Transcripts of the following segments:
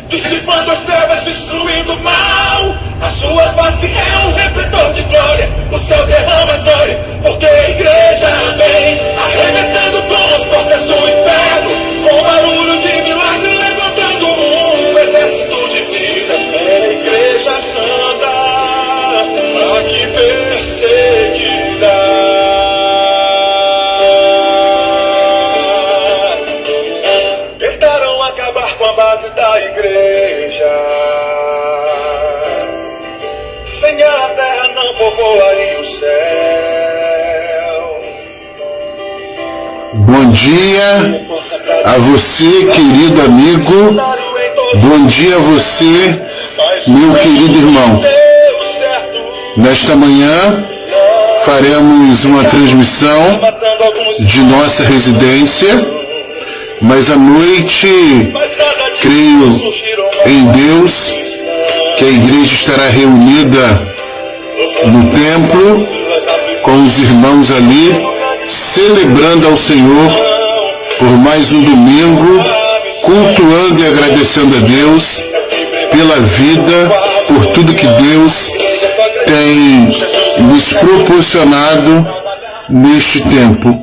Dissipando as trevas, destruindo o mal. A sua face é um refletor de glória. O céu derrama glória, porque a igreja vem arrebentando com as portas do inferno, com barulho de milagre, levantando um exército de vidas. É a igreja santa, a que perseguirá. Tentaram acabar com a base da igreja. Sem ela a terra não povoaria o céu. Bom dia a você, querido amigo. Bom dia a você, meu querido irmão. Nesta manhã faremos uma transmissão de nossa residência, mas à noite creio em Deus que a igreja estará reunida no templo com os irmãos ali, celebrando ao Senhor por mais um domingo, cultuando e agradecendo a Deus pela vida, por tudo que Deus tem nos proporcionado neste tempo.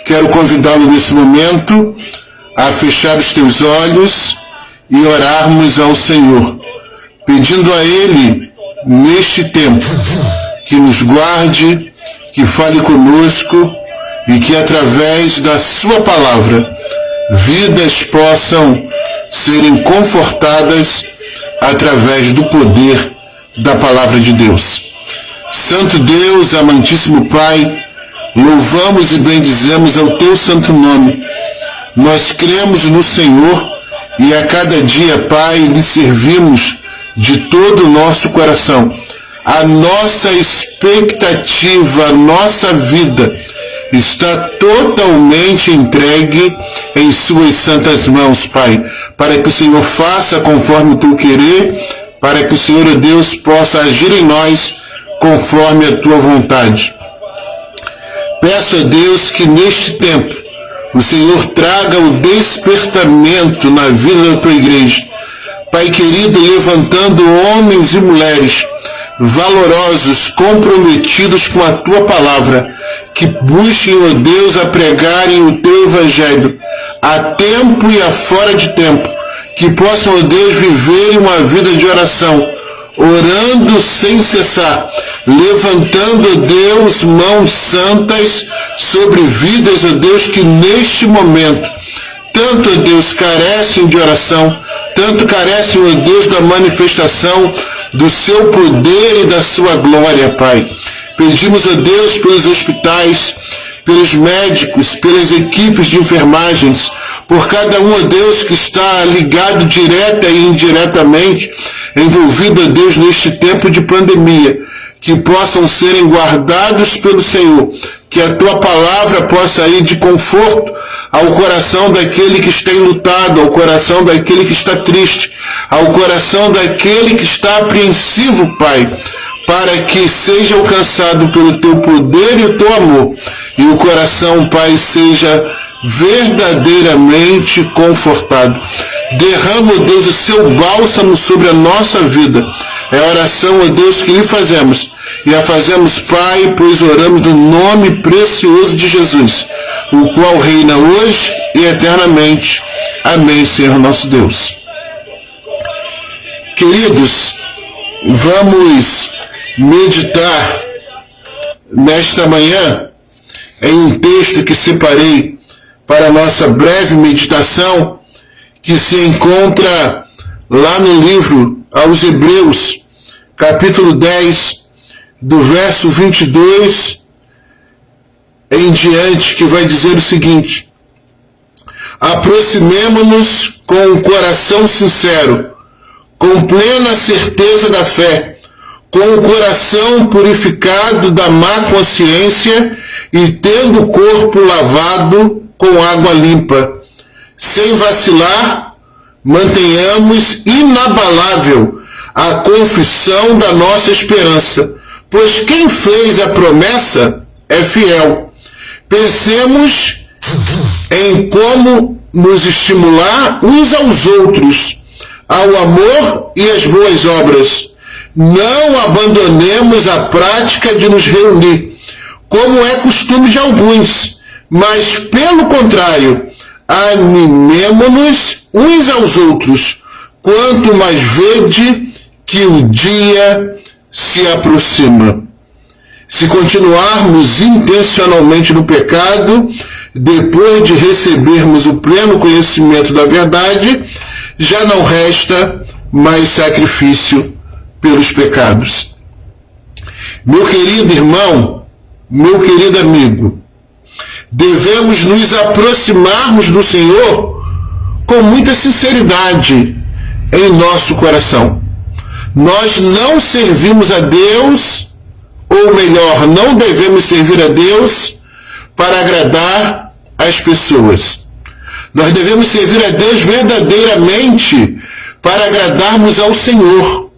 Quero convidá-lo nesse momento a fechar os teus olhos e orarmos ao Senhor, pedindo a Ele, neste tempo, que nos guarde, que fale conosco e que, através da Sua palavra, vidas possam serem confortadas através do poder da palavra de Deus. Santo Deus, amantíssimo Pai, louvamos e bendizemos ao Teu santo nome. Nós cremos no Senhor e a cada dia, Pai, lhe servimos de todo o nosso coração. A nossa expectativa, a nossa vida está totalmente entregue em Suas santas mãos, Pai, para que o Senhor faça conforme o Teu querer, para que o Senhor, ó Deus, possa agir em nós conforme a Tua vontade. Peço a Deus que neste tempo o Senhor traga o despertamento na vida da Tua igreja. Pai querido, levantando homens e mulheres valorosos, comprometidos com a Tua palavra, que busquem, ó Deus, a pregarem o Teu evangelho, a tempo e a fora de tempo, que possam, ó Deus, viver uma vida de oração, orando sem cessar, levantando, ó Deus, mãos santas sobre vidas, ó Deus, que neste momento tanto, ó Deus, carecem de oração, tanto carecem, ó Deus, da manifestação do Seu poder e da Sua glória, Pai. Pedimos, ó Deus, pelos hospitais, pelos médicos, pelas equipes de enfermagens, por cada um, ó Deus, que está ligado direta e indiretamente, envolvido, ó Deus, neste tempo de pandemia, que possam serem guardados pelo Senhor, que a Tua palavra possa ir de conforto ao coração daquele que está enlutado, ao coração daquele que está triste, ao coração daquele que está apreensivo, Pai, para que seja alcançado pelo Teu poder e o Teu amor, e o coração, Pai, seja verdadeiramente confortado. Derrama, ó Deus, o Seu bálsamo sobre a nossa vida. É a oração, ó Deus, que lhe fazemos. E a fazemos, Pai, pois oramos no nome precioso de Jesus, o qual reina hoje e eternamente. Amém, Senhor nosso Deus. Queridos, vamos meditar nesta manhã em um texto que separei para a nossa breve meditação, que se encontra lá no livro aos Hebreus, capítulo 10, do verso 22 em diante, que vai dizer o seguinte: aproximemo-nos com um coração sincero, com plena certeza da fé, com o coração purificado da má consciência e tendo o corpo lavado com água limpa. Sem vacilar, mantenhamos inabalável a confissão da nossa esperança, pois quem fez a promessa é fiel. Pensemos em como nos estimular uns aos outros, ao amor e às boas obras. Não abandonemos a prática de nos reunir, como é costume de alguns, mas, pelo contrário, animemo-nos uns aos outros, quanto mais vede que o dia se aproxima. Se continuarmos intencionalmente no pecado, depois de recebermos o pleno conhecimento da verdade, já não resta mais sacrifício pelos pecados. Meu querido irmão, meu querido amigo, devemos nos aproximarmos do Senhor com muita sinceridade em nosso coração. Nós não servimos a Deus, ou melhor, não devemos servir a Deus para agradar as pessoas. Nós devemos servir a Deus verdadeiramente para agradarmos ao Senhor.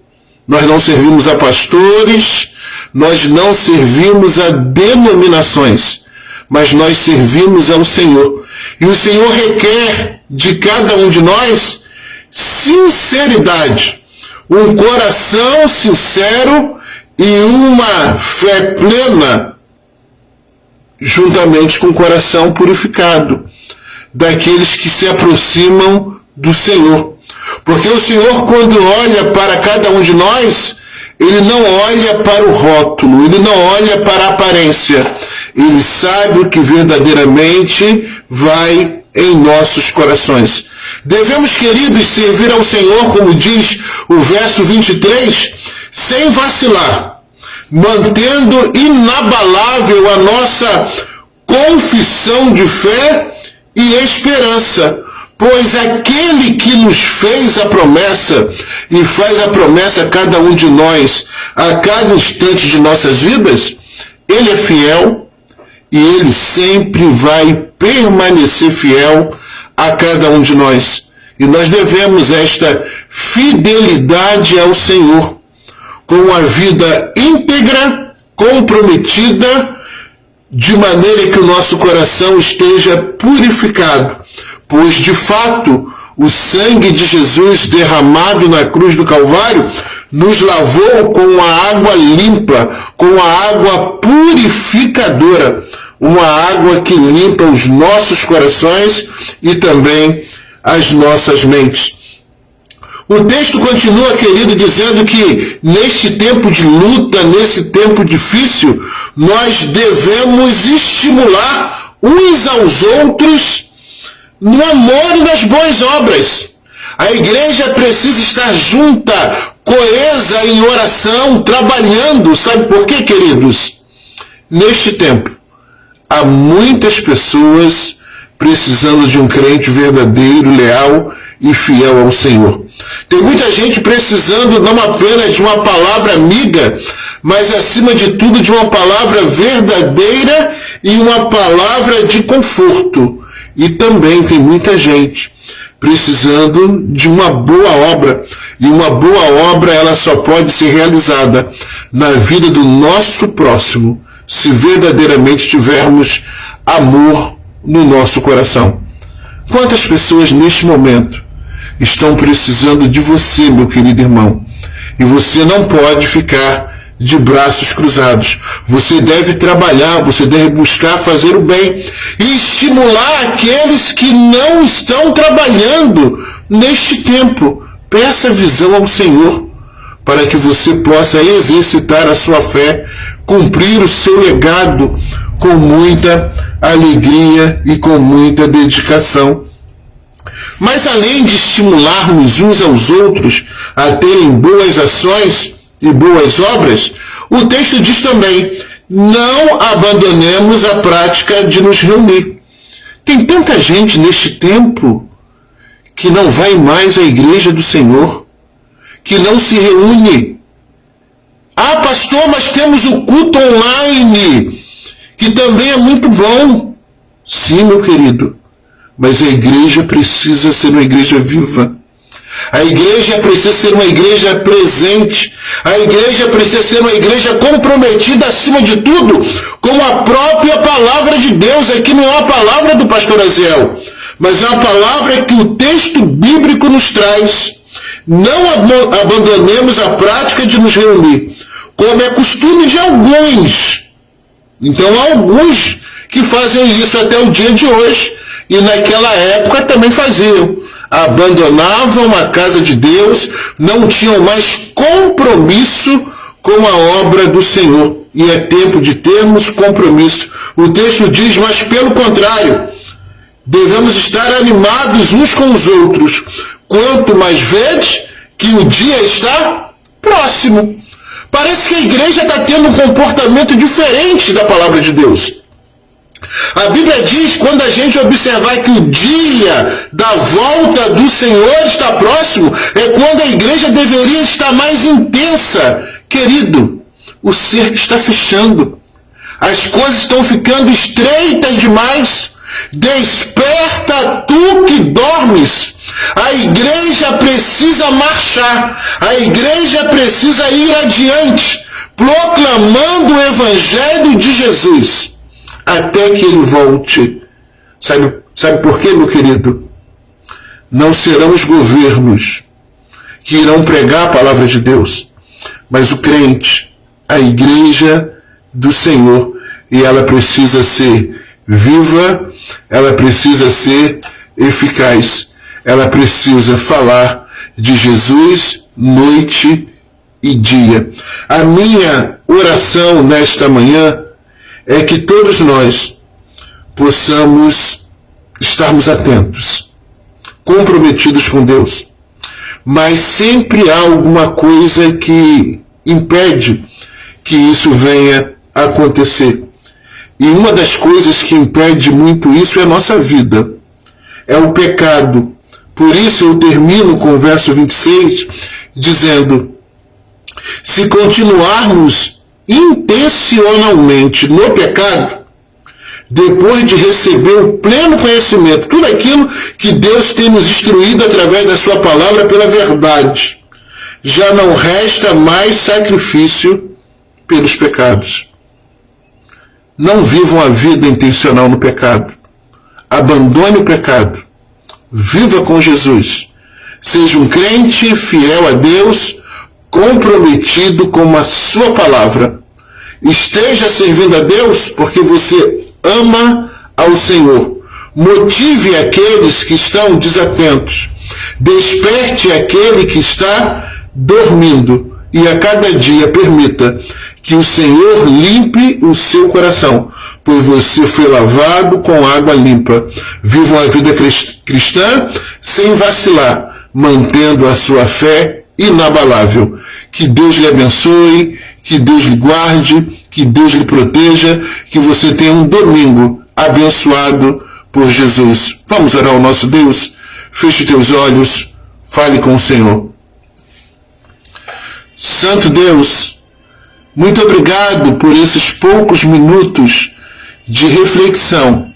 Nós não servimos a pastores, nós não servimos a denominações, mas nós servimos ao Senhor. E o Senhor requer de cada um de nós sinceridade, um coração sincero e uma fé plena, juntamente com o coração purificado, daqueles que se aproximam do Senhor. Porque o Senhor, quando olha para cada um de nós, Ele não olha para o rótulo, Ele não olha para a aparência. Ele sabe o que verdadeiramente vai em nossos corações. Devemos, queridos, servir ao Senhor, como diz o verso 23, sem vacilar, mantendo inabalável a nossa confissão de fé e esperança, pois aquele que nos fez a promessa e faz a promessa a cada um de nós a cada instante de nossas vidas, Ele é fiel e Ele sempre vai permanecer fiel a cada um de nós. E nós devemos esta fidelidade ao Senhor, com a vida íntegra, comprometida, de maneira que o nosso coração esteja purificado, pois de fato o sangue de Jesus derramado na cruz do Calvário nos lavou com a água limpa, com a água purificadora, uma água que limpa os nossos corações e também as nossas mentes. O texto continua, querido, dizendo que neste tempo de luta, nesse tempo difícil, nós devemos estimular uns aos outros no amor e nas boas obras. A igreja precisa estar junta, coesa em oração, trabalhando. Sabe por quê, queridos? Neste tempo, há muitas pessoas precisando de um crente verdadeiro, leal e fiel ao Senhor. Tem muita gente precisando não apenas de uma palavra amiga, mas acima de tudo de uma palavra verdadeira e uma palavra de conforto. E também tem muita gente precisando de uma boa obra. E uma boa obra, ela só pode ser realizada na vida do nosso próximo, se verdadeiramente tivermos amor no nosso coração. Quantas pessoas neste momento estão precisando de você, meu querido irmão? E você não pode ficar de braços cruzados. Você deve trabalhar, você deve buscar fazer o bem e estimular aqueles que não estão trabalhando neste tempo. Peça visão ao Senhor para que você possa exercitar a sua fé, cumprir o seu legado com muita alegria e com muita dedicação. Mas além de estimularmos uns aos outros a terem boas ações e boas obras, o texto diz também: não abandonemos a prática de nos reunir. Tem tanta gente neste tempo que não vai mais à igreja do Senhor, que não se reúne. Ah, pastor, mas temos o culto online, que também é muito bom. Sim, meu querido, Mas a igreja precisa ser uma igreja viva. A igreja precisa ser uma igreja presente. A igreja precisa ser uma igreja comprometida, acima de tudo, com a própria palavra de Deus. Aqui não é a palavra do pastor Aziel, mas é a palavra que o texto bíblico nos traz. Não abandonemos a prática de nos reunir, como é costume de alguns. Então há alguns que fazem isso até o dia de hoje, e naquela época também faziam. Abandonavam a casa de Deus, não tinham mais compromisso com a obra do Senhor. E é tempo de termos compromisso. O texto diz, mas pelo contrário, devemos estar animados uns com os outros, quanto mais vedes que o dia está próximo. Parece que a igreja está tendo um comportamento diferente da palavra de Deus. A Bíblia diz, quando a gente observar que o dia da volta do Senhor está próximo, é quando a igreja deveria estar mais intensa. Querido, o cerco está fechando. As coisas estão ficando estreitas demais. Desperta tu que dormes. A igreja precisa marchar. A igreja precisa ir adiante, proclamando o evangelho de Jesus, até que ele volte. Sabe por quê, meu querido? Não serão os governos que irão pregar a palavra de Deus, mas o crente, a igreja do Senhor. E ela precisa ser viva, ela precisa ser eficaz, ela precisa falar de Jesus noite e dia. A minha oração nesta manhã é que todos nós possamos estarmos atentos, comprometidos com Deus. Mas sempre há alguma coisa que impede que isso venha a acontecer. E uma das coisas que impede muito isso é a nossa vida. É o pecado. Por isso eu termino com o verso 26, dizendo, se continuarmos intencionalmente no pecado, depois de receber o pleno conhecimento, tudo aquilo que Deus tem nos instruído através da sua palavra pela verdade, já não resta mais sacrifício pelos pecados. Não vivam a vida intencional no pecado. Abandone o pecado. Viva com Jesus. Seja um crente fiel a Deus, comprometido com a sua palavra. Esteja servindo a Deus porque você ama ao Senhor. Motive aqueles que estão desatentos. Desperte aquele que está dormindo. E a cada dia permita que o Senhor limpe o seu coração, pois você foi lavado com água limpa. Viva uma vida cristã sem vacilar, mantendo a sua fé inabalável. Que Deus lhe abençoe, que Deus lhe guarde, que Deus lhe proteja, que você tenha um domingo abençoado por Jesus. Vamos orar ao nosso Deus? Feche teus olhos, fale com o Senhor. Santo Deus, muito obrigado por esses poucos minutos de reflexão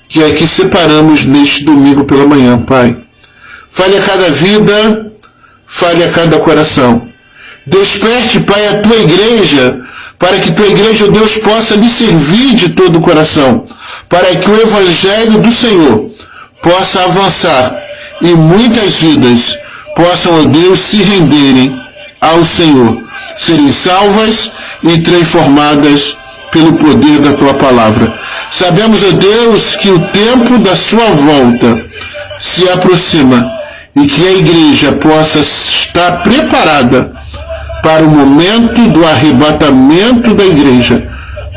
que aqui separamos neste domingo pela manhã, Pai. Fale a cada vida, fale a cada coração. Desperte, Pai, a tua igreja, para que tua igreja, Deus, possa lhe servir de todo o coração, para que o evangelho do Senhor possa avançar e muitas vidas possam, ó Deus, se renderem ao Senhor, serem salvas e transformadas pelo poder da tua palavra. Sabemos, ó Deus, que o tempo da sua volta se aproxima e que a igreja possa estar preparada para o momento do arrebatamento da igreja,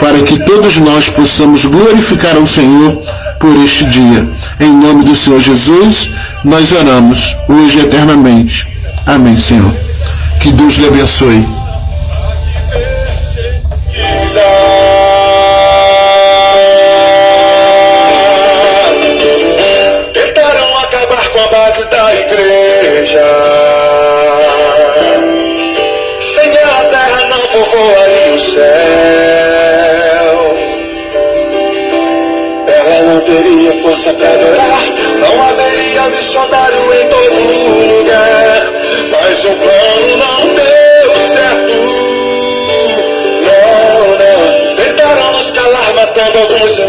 para que todos nós possamos glorificar ao Senhor por este dia. Em nome do Senhor Jesus, nós oramos, hoje e eternamente. Amém, Senhor. Que Deus lhe abençoe. Tentaram acabar com a base da igreja. Sem que a terra não povoaria o céu. Ela não teria força para adorar voltamos já.